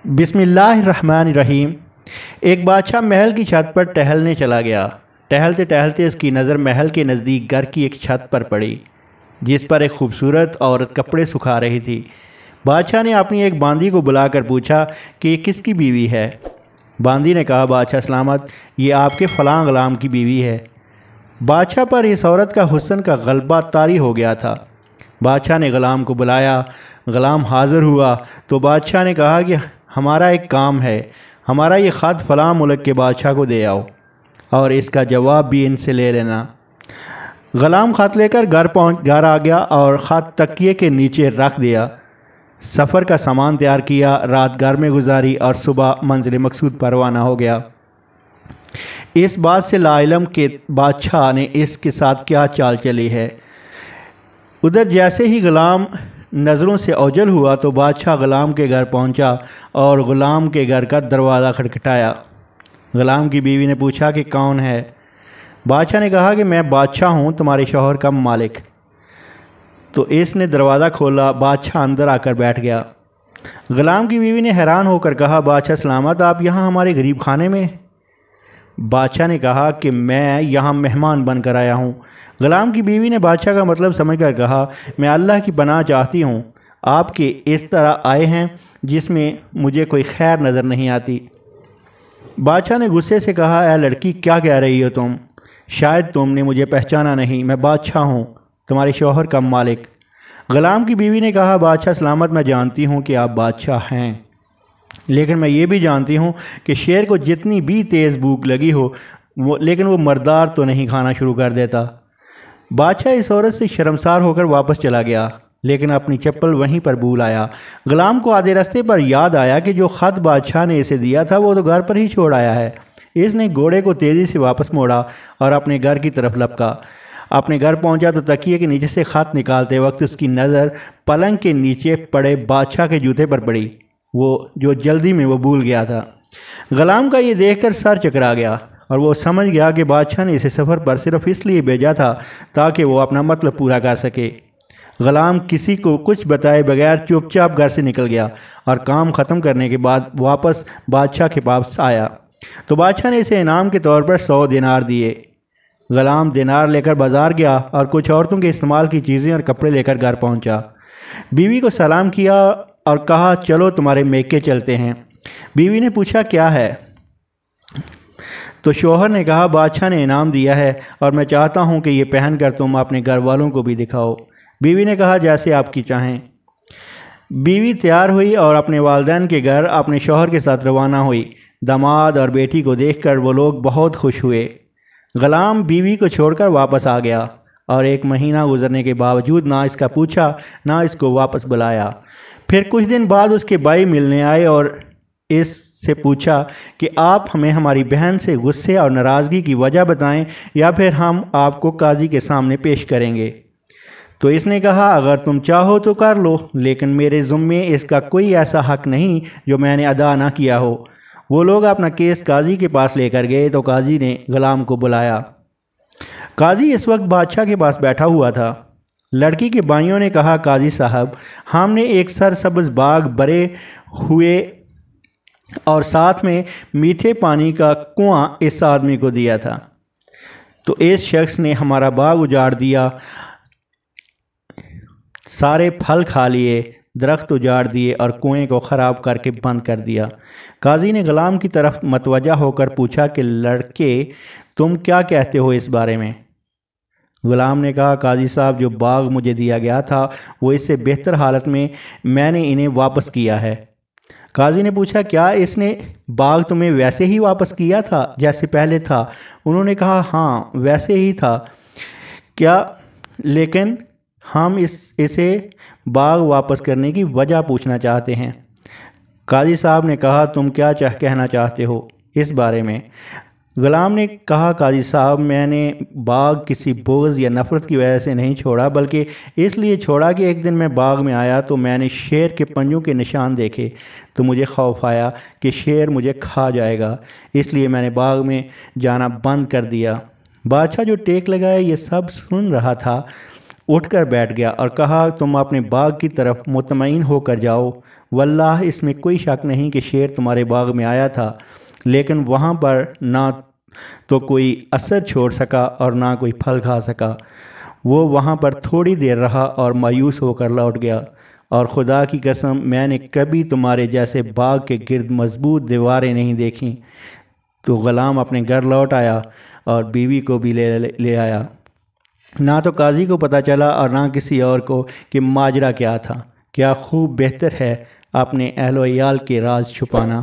بسم اللہ الرحمن الرحیم۔ ایک بادشاہ محل کی چھت پر ٹہلنے چلا گیا۔ ٹہلتے ٹہلتے اس کی نظر محل کے نزدیک گھر کی ایک چھت پر پڑی جس پر ایک خوبصورت عورت کپڑے سکھا رہی تھی۔ بادشاہ نے اپنی ایک باندی کو بلا کر پوچھا کہ یہ کس کی بیوی ہے؟ باندی نے کہا، بادشاہ سلامت، یہ آپ کے فلاں غلام کی بیوی ہے۔ بادشاہ پر اس عورت کا حسن کا غلبہ طاری ہو گیا تھا۔ بادشاہ نے غلام کو بلایا۔ غلام حاضر ہوا تو بادشاہ نے کہا کہ ہمارا ایک کام ہے، ہمارا یہ خط فلاں ملک کے بادشاہ کو دے آؤ اور اس کا جواب بھی ان سے لے لینا۔ غلام خط لے کر گھر آ گیا اور خط تکیے کے نیچے رکھ دیا۔ سفر کا سامان تیار کیا، رات گھر میں گزاری اور صبح منزل مقصود پر روانہ ہو گیا۔ اس بات سے لا علم کہ بادشاہ نے اس کے ساتھ کیا چال چلی ہے۔ ادھر جیسے ہی غلام نظروں سے اوجھل ہوا تو بادشاہ غلام کے گھر پہنچا اور غلام کے گھر کا دروازہ کھٹکھٹایا۔ غلام کی بیوی نے پوچھا کہ کون ہے؟ بادشاہ نے کہا کہ میں بادشاہ ہوں، تمہارے شوہر کا مالک۔ تو اس نے دروازہ کھولا۔ بادشاہ اندر آ کر بیٹھ گیا۔ غلام کی بیوی نے حیران ہو کر کہا، بادشاہ سلامت، آپ یہاں ہمارے غریب خانے میں؟ بادشاہ نے کہا کہ میں یہاں مہمان بن کر آیا ہوں۔ غلام کی بیوی نے بادشاہ کا مطلب سمجھ کر کہا، میں اللہ کی پناہ چاہتی ہوں، آپ کے اس طرح آئے ہیں جس میں مجھے کوئی خیر نظر نہیں آتی۔ بادشاہ نے غصے سے کہا، اے لڑکی، کیا کہہ رہی ہو تم؟ شاید تم نے مجھے پہچانا نہیں، میں بادشاہ ہوں، تمہارے شوہر کا مالک۔ غلام کی بیوی نے کہا، بادشاہ سلامت، میں جانتی ہوں کہ آپ بادشاہ ہیں، لیکن میں یہ بھی جانتی ہوں کہ شیر کو جتنی بھی تیز بھوک لگی ہو لیکن وہ مردار تو نہیں کھانا شروع کر دیتا۔ بادشاہ اس عورت سے شرمسار ہو کر واپس چلا گیا، لیکن اپنی چپل وہیں پر بھول آیا۔ غلام کو آدھے راستے پر یاد آیا کہ جو خط بادشاہ نے اسے دیا تھا وہ تو گھر پر ہی چھوڑ آیا ہے۔ اس نے گھوڑے کو تیزی سے واپس موڑا اور اپنے گھر کی طرف لپکا۔ اپنے گھر پہنچا تو تکیے کے نیچے سے خط نکالتے وقت اس کی نظر پلنگ کے نیچے پڑے بادشاہ کے جوتے پر پڑی، وہ جو جلدی میں وہ بھول گیا تھا۔ غلام کا یہ دیکھ کر سر چکرا گیا اور وہ سمجھ گیا کہ بادشاہ نے اسے سفر پر صرف اس لیے بھیجا تھا تاکہ وہ اپنا مطلب پورا کر سکے۔ غلام کسی کو کچھ بتائے بغیر چپ چاپ گھر سے نکل گیا اور کام ختم کرنے کے بعد واپس بادشاہ کے پاس آیا تو بادشاہ نے اسے انعام کے طور پر 100 دینار دیے۔ غلام دینار لے کر بازار گیا اور کچھ عورتوں کے استعمال کی چیزیں اور کپڑے لے کر گھر پہنچا۔ بیوی کو سلام کیا اور کہا، چلو تمہارے میکے چلتے ہیں۔ بیوی نے پوچھا، کیا ہے؟ تو شوہر نے کہا، بادشاہ نے انعام دیا ہے اور میں چاہتا ہوں کہ یہ پہن کر تم اپنے گھر والوں کو بھی دکھاؤ۔ بیوی نے کہا، جیسے آپ کی چاہیں۔ بیوی تیار ہوئی اور اپنے والدین کے گھر اپنے شوہر کے ساتھ روانہ ہوئی۔ داماد اور بیٹی کو دیکھ کر وہ لوگ بہت خوش ہوئے۔ غلام بیوی کو چھوڑ کر واپس آ گیا اور 1 مہینہ گزرنے کے باوجود نہ اس کا پوچھا نہ اس کو واپس بلایا۔ پھر کچھ دن بعد اس کے بھائی ملنے آئے اور اس سے پوچھا کہ آپ ہمیں ہماری بہن سے غصے اور ناراضگی کی وجہ بتائیں یا پھر ہم آپ کو قاضی کے سامنے پیش کریں گے۔ تو اس نے کہا، اگر تم چاہو تو کر لو، لیکن میرے ذمے اس کا کوئی ایسا حق نہیں جو میں نے ادا نہ کیا ہو۔ وہ لوگ اپنا کیس قاضی کے پاس لے کر گئے تو قاضی نے غلام کو بلایا۔ قاضی اس وقت بادشاہ کے پاس بیٹھا ہوا تھا۔ لڑکی کے بھائیوں نے کہا، قاضی صاحب، ہم نے ایک سرسبز باغ بھرے ہوئے اور ساتھ میں میٹھے پانی کا کنواں اس آدمی کو دیا تھا، تو اس شخص نے ہمارا باغ اجاڑ دیا، سارے پھل کھا لیے، درخت اجاڑ دیے اور کنویں کو خراب کر کے بند کر دیا۔ قاضی نے غلام کی طرف متوجہ ہو کر پوچھا کہ لڑکے، تم کیا کہتے ہو اس بارے میں؟ غلام نے کہا، قاضی صاحب، جو باغ مجھے دیا گیا تھا وہ اس سے بہتر حالت میں نے انہیں واپس کیا ہے۔ قاضی نے پوچھا، کیا اس نے باغ تمہیں ویسے ہی واپس کیا تھا جیسے پہلے تھا؟ انہوں نے کہا، ہاں ویسے ہی تھا، کیا لیکن ہم اسے باغ واپس کرنے کی وجہ پوچھنا چاہتے ہیں۔ قاضی صاحب نے کہا، تم کیا کہنا چاہتے ہو اس بارے میں؟ غلام نے کہا، قاضی صاحب، میں نے باغ کسی بغض یا نفرت کی وجہ سے نہیں چھوڑا، بلکہ اس لیے چھوڑا کہ ایک دن میں باغ میں آیا تو میں نے شیر کے پنجوں کے نشان دیکھے تو مجھے خوف آیا کہ شیر مجھے کھا جائے گا، اس لیے میں نے باغ میں جانا بند کر دیا۔ بادشاہ جو ٹیک لگائے یہ سب سن رہا تھا اٹھ کر بیٹھ گیا اور کہا، تم اپنے باغ کی طرف مطمئن ہو کر جاؤ، واللہ اس میں کوئی شک نہیں کہ شیر تمہارے باغ میں آیا تھا، لیکن وہاں پر نہ تو کوئی اثر چھوڑ سکا اور نہ کوئی پھل کھا سکا۔ وہ وہاں پر تھوڑی دیر رہا اور مایوس ہو کر لوٹ گیا، اور خدا کی قسم میں نے کبھی تمہارے جیسے باغ کے گرد مضبوط دیواریں نہیں دیکھیں۔ تو غلام اپنے گھر لوٹ آیا اور بیوی کو بھی لے آیا۔ نہ تو قاضی کو پتہ چلا اور نہ کسی اور کو کہ ماجرا کیا تھا۔ کیا خوب بہتر ہے اپنے اہل و عیال کے راز چھپانا۔